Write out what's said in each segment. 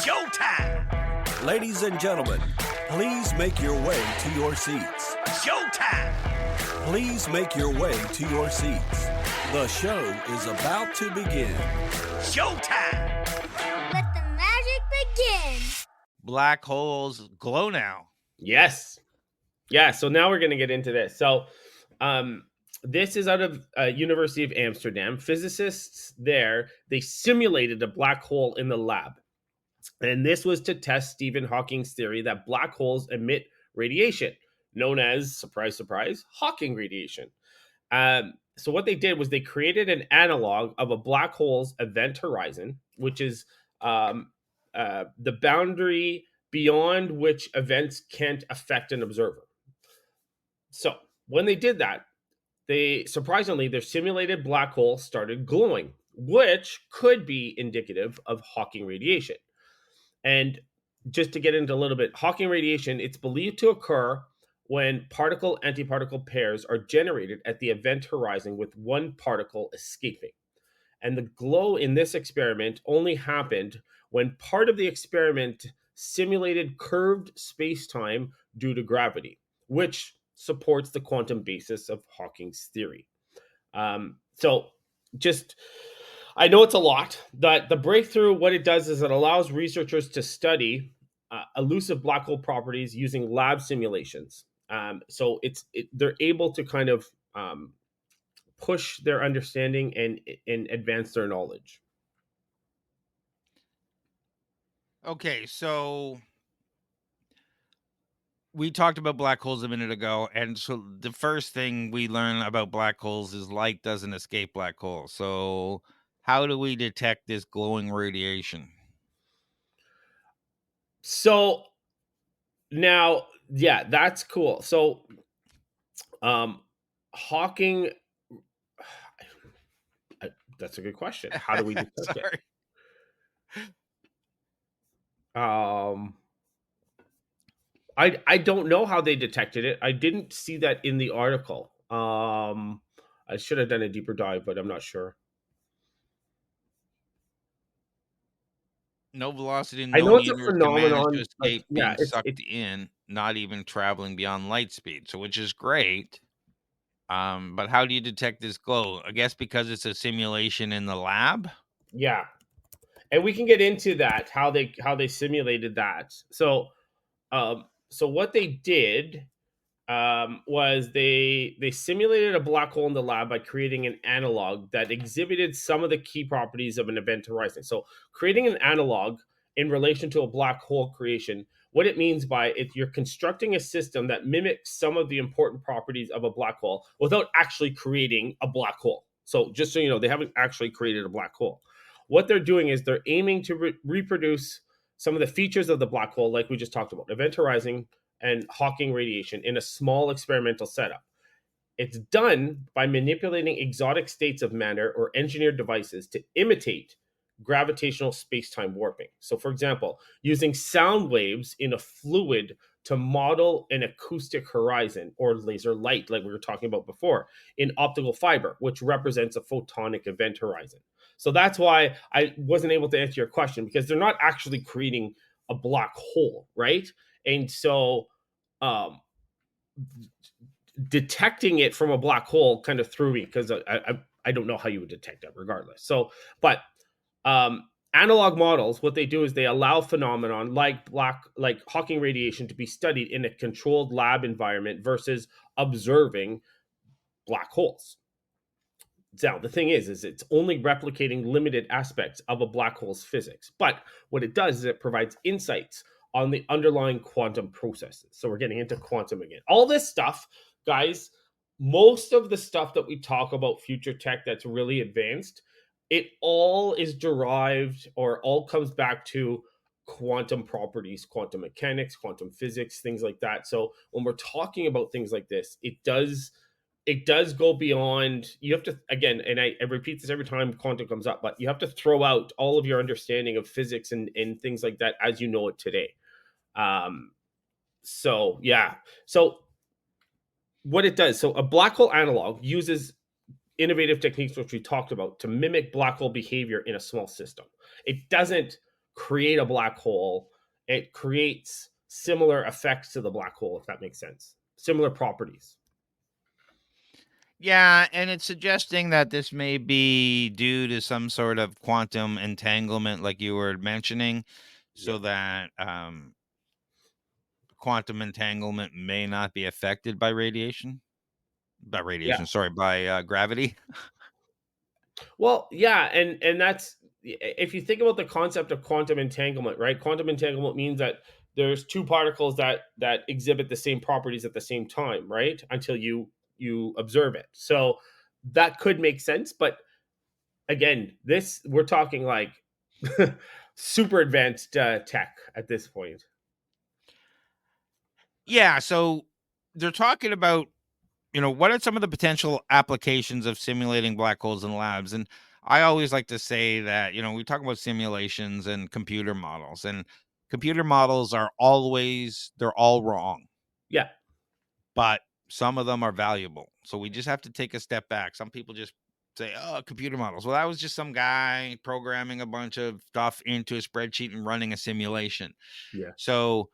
Showtime! Ladies and gentlemen, please make your way to your seats. Showtime! Please make your way to your seats. The show is about to begin. Showtime! Let the magic begin. Black holes glow now. Yes. Yeah, so now we're going to get into this. So this is out of University of Amsterdam. Physicists there, they simulated a black hole in the lab. And this was to test Stephen Hawking's theory that black holes emit radiation, known as, surprise, surprise, Hawking radiation. So what they did was they created an analog of a black hole's event horizon, which is the boundary beyond which events can't affect an observer. So when they did that, surprisingly, their simulated black hole started glowing, which could be indicative of Hawking radiation. And just to get into a little bit, Hawking radiation, it's believed to occur when particle-antiparticle pairs are generated at the event horizon with one particle escaping. And the glow in this experiment only happened when part of the experiment simulated curved space-time due to gravity, which supports the quantum basis of Hawking's theory. I know it's a lot. The breakthrough, what it does is it allows researchers to study elusive black hole properties using lab simulations. So they're able to kind of push their understanding and advance their knowledge. Okay, so we talked about black holes a minute ago, and so the first thing we learn about black holes is light doesn't escape black holes. So how do we detect this glowing radiation? So now, yeah, that's cool. So Hawking, that's a good question. How do we detect it? I don't know how they detected it. I didn't see that in the article. I should have done a deeper dive, but I'm not sure. No velocity, I know no it's a meters can manage phenomenon. to escape Yeah, being sucked in, not even traveling beyond light speed. So, which is great. But how do you detect this glow? I guess because it's a simulation in the lab. Yeah, and we can get into that how they simulated that. So what they did was they simulated a black hole in the lab by creating an analog that exhibited some of the key properties of an event horizon. So creating an analog in relation to a black hole creation, what it means by it, you're constructing a system that mimics some of the important properties of a black hole without actually creating a black hole. So just so you know, they haven't actually created a black hole. What they're doing is they're aiming to reproduce some of the features of the black hole, like we just talked about, event horizon and Hawking radiation in a small experimental setup. It's done by manipulating exotic states of matter or engineered devices to imitate gravitational space-time warping. So, for example, using sound waves in a fluid to model an acoustic horizon or laser light, like we were talking about before, in optical fiber, which represents a photonic event horizon. So that's why I wasn't able to answer your question, because they're not actually creating a black hole, right? And so detecting it from a black hole kind of threw me, because I don't know how you would detect that regardless. So, but analog models, what they do is they allow phenomenon like Hawking radiation to be studied in a controlled lab environment versus observing black holes. Now, the thing is it's only replicating limited aspects of a black hole's physics. But what it does is it provides insights on the underlying quantum processes. So we're getting into quantum again. All this stuff, guys, most of the stuff that we talk about future tech that's really advanced, it all is derived or all comes back to quantum properties, quantum mechanics, quantum physics, things like that. So when we're talking about things like this, it does go beyond. You have to, again, and I repeat this every time quantum comes up, but you have to throw out all of your understanding of physics and things like that as you know it today. So what it does, so a black hole analog uses innovative techniques, which we talked about, to mimic black hole behavior in a small system. It doesn't create a black hole, it creates similar effects to the black hole, if that makes sense. Similar properties. Yeah, and it's suggesting that this may be due to some sort of quantum entanglement, like you were mentioning, so that quantum entanglement may not be affected by radiation. By gravity. Well, yeah, and that's, if you think about the concept of quantum entanglement, right? Quantum entanglement means that there's two particles that exhibit the same properties at the same time, right? Until you observe it. So that could make sense, but again, this, we're talking like super advanced tech at this point. Yeah, so they're talking about, what are some of the potential applications of simulating black holes in labs? And I always like to say that, we talk about simulations and computer models, and computer models they're all wrong, Yeah. but some of them are valuable. So we just have to take a step back. Some people just say, oh, computer models. Well, that was just some guy programming a bunch of stuff into a spreadsheet and running a simulation. Yeah. So,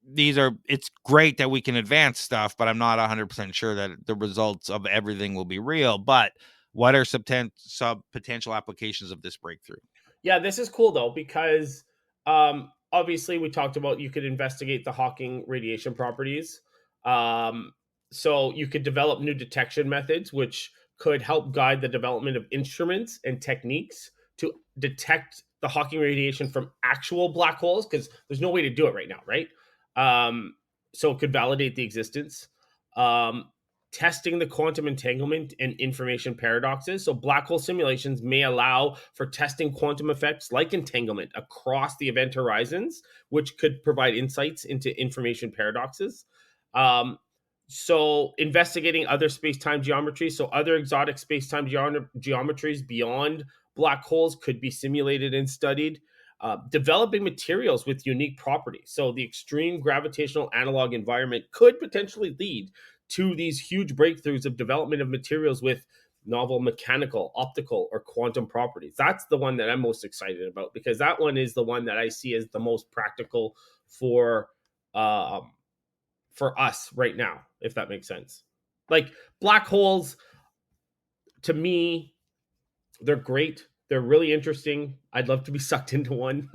it's great that we can advance stuff, but I'm not 100% sure that the results of everything will be real. But what are some potential applications of this breakthrough? Yeah, this is cool though, because obviously we talked about you could investigate the Hawking radiation properties. So you could develop new detection methods, which could help guide the development of instruments and techniques to detect the Hawking radiation from actual black holes, because there's no way to do it right now, right? So it could validate the existence. Testing the quantum entanglement and information paradoxes. So black hole simulations may allow for testing quantum effects like entanglement across the event horizons, which could provide insights into information paradoxes. So investigating other space-time geometries, so other exotic space-time geometries beyond black holes could be simulated and studied. Developing materials with unique properties. So the extreme gravitational analog environment could potentially lead to these huge breakthroughs of development of materials with novel mechanical, optical, or quantum properties. That's the one that I'm most excited about, because that one is the one that I see as the most practical for us right now, if that makes sense. Like black holes, to me, they're great. They're really interesting. I'd love to be sucked into one.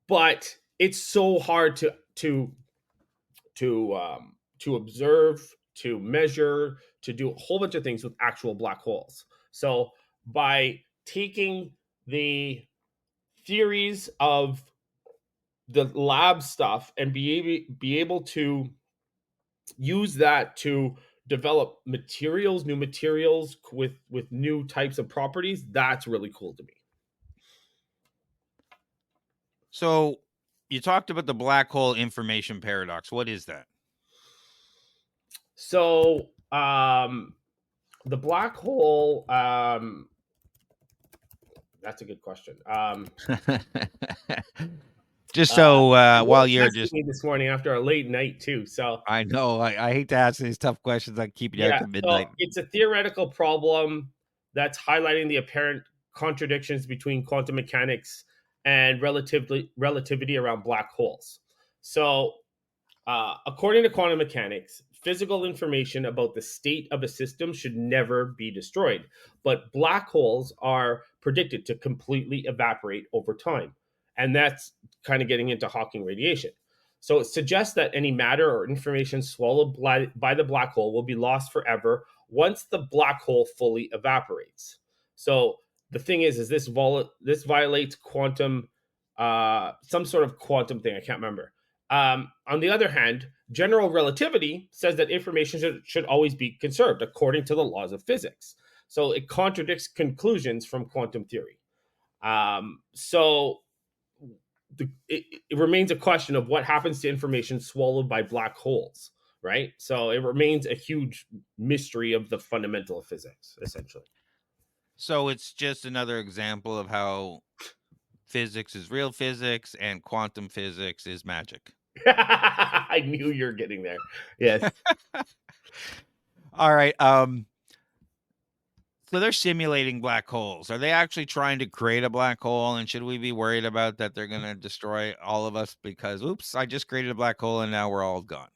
But it's so hard to observe, to measure, to do a whole bunch of things with actual black holes. So by taking the theories of the lab stuff and be able to use that to develop materials, new materials with new types of properties, that's really cool to me. So you talked about the black hole information paradox. What is that? So the black hole, that's a good question. Just so while you're just me this morning after a late night too. So I know I hate to ask these tough questions. I keep you out to midnight. So it's a theoretical problem that's highlighting the apparent contradictions between quantum mechanics and relativity around black holes. So according to quantum mechanics, physical information about the state of a system should never be destroyed. But black holes are predicted to completely evaporate over time. And that's kind of getting into Hawking radiation. So it suggests that any matter or information swallowed by the black hole will be lost forever once the black hole fully evaporates. So the thing is this violates quantum, some sort of quantum thing. I can't remember. On the other hand, general relativity says that information should always be conserved according to the laws of physics. So it contradicts conclusions from quantum theory. So it remains a question of what happens to information swallowed by black holes, right? So it remains a huge mystery of the fundamental of physics, essentially. So it's just another example of how physics is real physics and quantum physics is magic. I knew you were getting there. Yes. All right. So they're simulating black holes. Are they actually trying to create a black hole? And should we be worried about that they're going to destroy all of us because, oops, I just created a black hole and now we're all gone?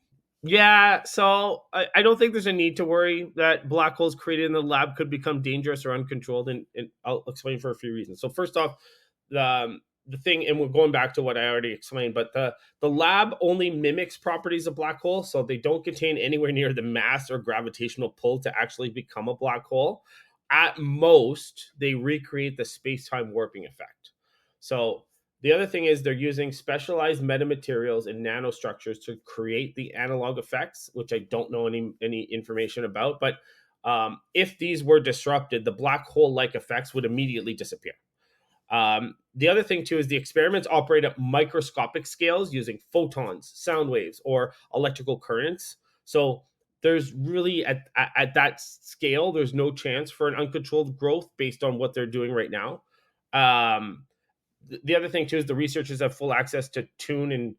Yeah, so I don't think there's a need to worry that black holes created in the lab could become dangerous or uncontrolled, and I'll explain for a few reasons. So first off, the thing, and we're going back to what I already explained, but the lab only mimics properties of black hole, so they don't contain anywhere near the mass or gravitational pull to actually become a black hole. At most, they recreate the space-time warping effect. So the other thing is they're using specialized metamaterials and nanostructures to create the analog effects, which I don't know any information about. But if these were disrupted, the black hole-like effects would immediately disappear. The other thing too is the experiments operate at microscopic scales using photons, sound waves, or electrical currents. So there's really at that scale, there's no chance for an uncontrolled growth based on what they're doing right now. The other thing too is the researchers have full access to tune and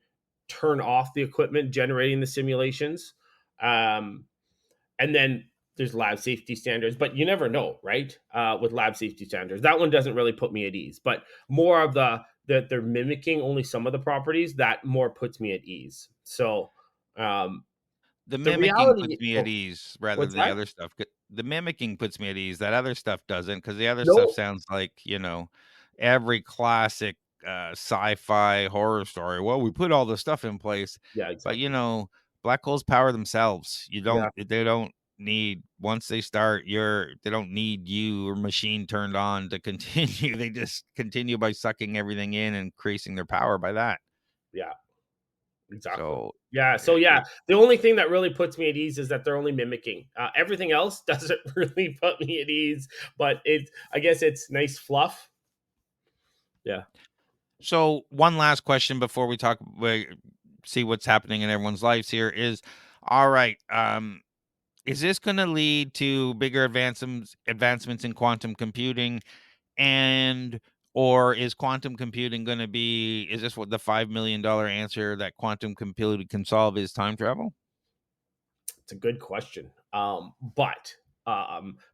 turn off the equipment generating the simulations. And then there's lab safety standards, but you never know, right? With lab safety standards, that one doesn't really put me at ease. But more of that they're mimicking only some of the properties, that more puts me at ease. So The the mimicking reality, puts me at ease rather what's than the that? other stuff. The mimicking puts me at ease. That other stuff doesn't, because the other stuff No, sounds like, every classic sci-fi horror story. Well, we put all the stuff in place, yeah, but exactly. black holes power themselves. Yeah, They don't need, once they start, they don't need you or machine turned on to continue. They just continue by sucking everything in and increasing their power by that. yeah, exactly. So Yeah, so it, yeah, it, the only thing that really puts me at ease is that they're only mimicking. Everything else doesn't really put me at ease, but I guess it's nice fluff. Yeah. So one last question before we see what's happening in everyone's lives here is, all right, is this going to lead to bigger advancements in quantum computing, and or is quantum computing going to be, is this what the $5 million answer that quantum computing can solve is time travel? It's a good question. But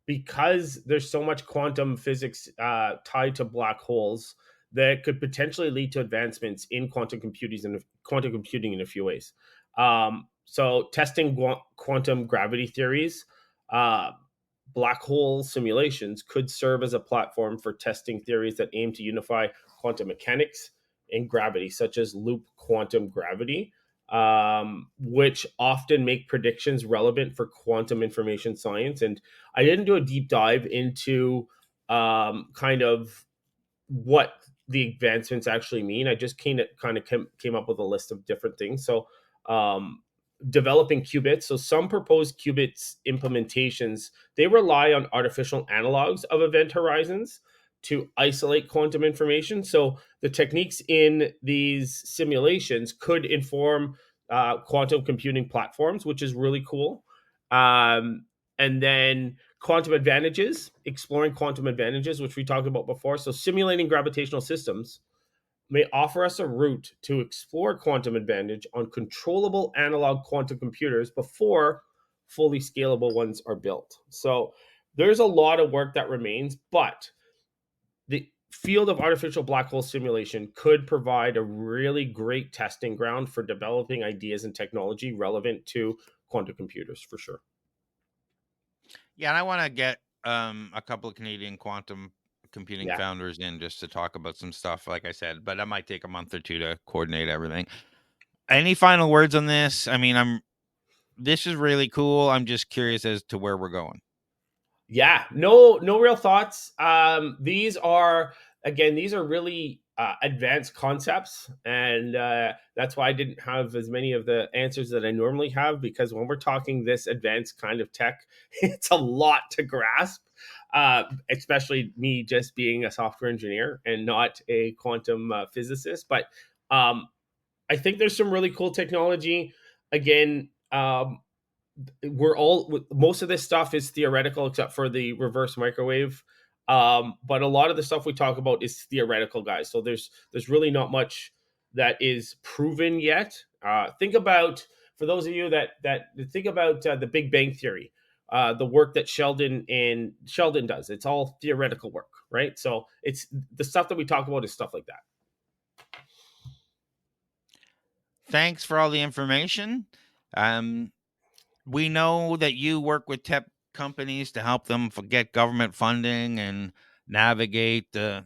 because there's so much quantum physics tied to black holes, that could potentially lead to advancements in quantum computing in a few ways. So testing quantum gravity theories, uh, black hole simulations could serve as a platform for testing theories that aim to unify quantum mechanics and gravity, such as loop quantum gravity, which often make predictions relevant for quantum information science. And I didn't do a deep dive into kind of what the advancements actually mean. I just came up with a list of different things. So, developing qubits. So, some proposed qubits implementations, they rely on artificial analogs of event horizons to isolate quantum information. So, the techniques in these simulations could inform quantum computing platforms, which is really cool. And then quantum advantages, exploring quantum advantages, which we talked about before. So, simulating gravitational systems may offer us a route to explore quantum advantage on controllable analog quantum computers before fully scalable ones are built. So, there's a lot of work that remains, but the field of artificial black hole simulation could provide a really great testing ground for developing ideas and technology relevant to quantum computers for sure. Yeah, and I want to get a couple of Canadian quantum computing Yeah. founders in just to talk about some stuff, like I said, but that might take a month or two to coordinate everything. Any final words on this? I mean, this is really cool. I'm just curious as to where we're going. Yeah, no real thoughts. These are really advanced concepts, and that's why I didn't have as many of the answers that I normally have, because when we're talking this advanced kind of tech, it's a lot to grasp. Especially me just being a software engineer and not a quantum physicist. But I think there's some really cool technology. Again, most of this stuff is theoretical except for the reverse microwave, but a lot of the stuff we talk about is theoretical, guys. So there's really not much that is proven yet. Think about, for those of you that think about the Big Bang Theory. the work that Sheldon does. It's all theoretical work, right? So it's the stuff that we talk about is stuff like that. Thanks for all the information. We know that you work with tech companies to help them get government funding and navigate the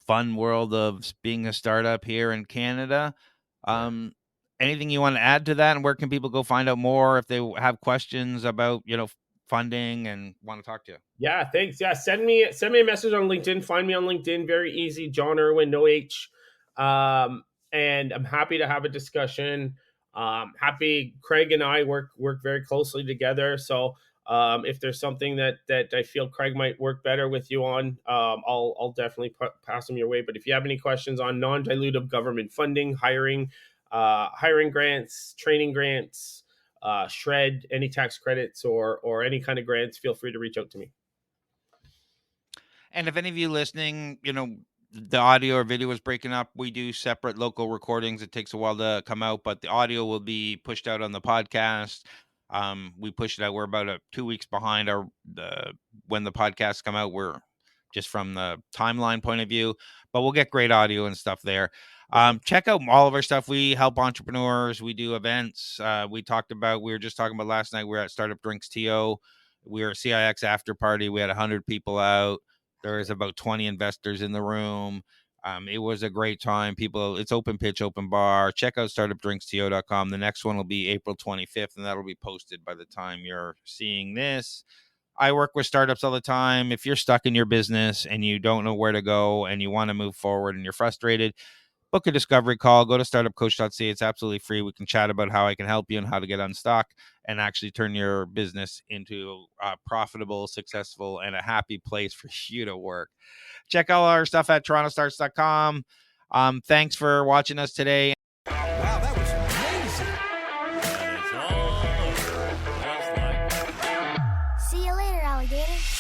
fun world of being a startup here in Canada. Anything you want to add to that, and where can people go find out more if they have questions about, funding and want to talk to you? Yeah, thanks. Yeah, send me a message on LinkedIn. Find me on LinkedIn. Very easy. John Irwin, no H. And I'm happy to have a discussion. Happy Craig and I work very closely together. So if there's something that I feel Craig might work better with you on, I'll definitely pass them your way. But if you have any questions on non-dilutive government funding, hiring grants, training grants, SHRED, any tax credits or any kind of grants, feel free to reach out to me. And if any of you listening, the audio or video is breaking up, we do separate local recordings. It takes a while to come out, but the audio will be pushed out on the podcast. We push it out. We're about 2 weeks behind when the podcasts come out. We're just from the timeline point of view, but we'll get great audio and stuff there. Check out all of our stuff. We help entrepreneurs. We do events. We were just talking about last night. We were at Startup Drinks TO. We were at CIX after party. We had 100 people out. There was about 20 investors in the room. It was a great time. It's open pitch, open bar. Check out startupdrinksto.com. The next one will be April 25th, and that'll be posted by the time you're seeing this. I work with startups all the time. If you're stuck in your business and you don't know where to go and you want to move forward and you're frustrated, book a discovery call. Go to startupcoach.ca. It's absolutely free. We can chat about how I can help you and how to get unstuck and actually turn your business into a profitable, successful, and a happy place for you to work. Check all our stuff at TorontoStarts.com. Thanks for watching us today. Wow, that was amazing. And it's all over, just like that. See you later, alligator.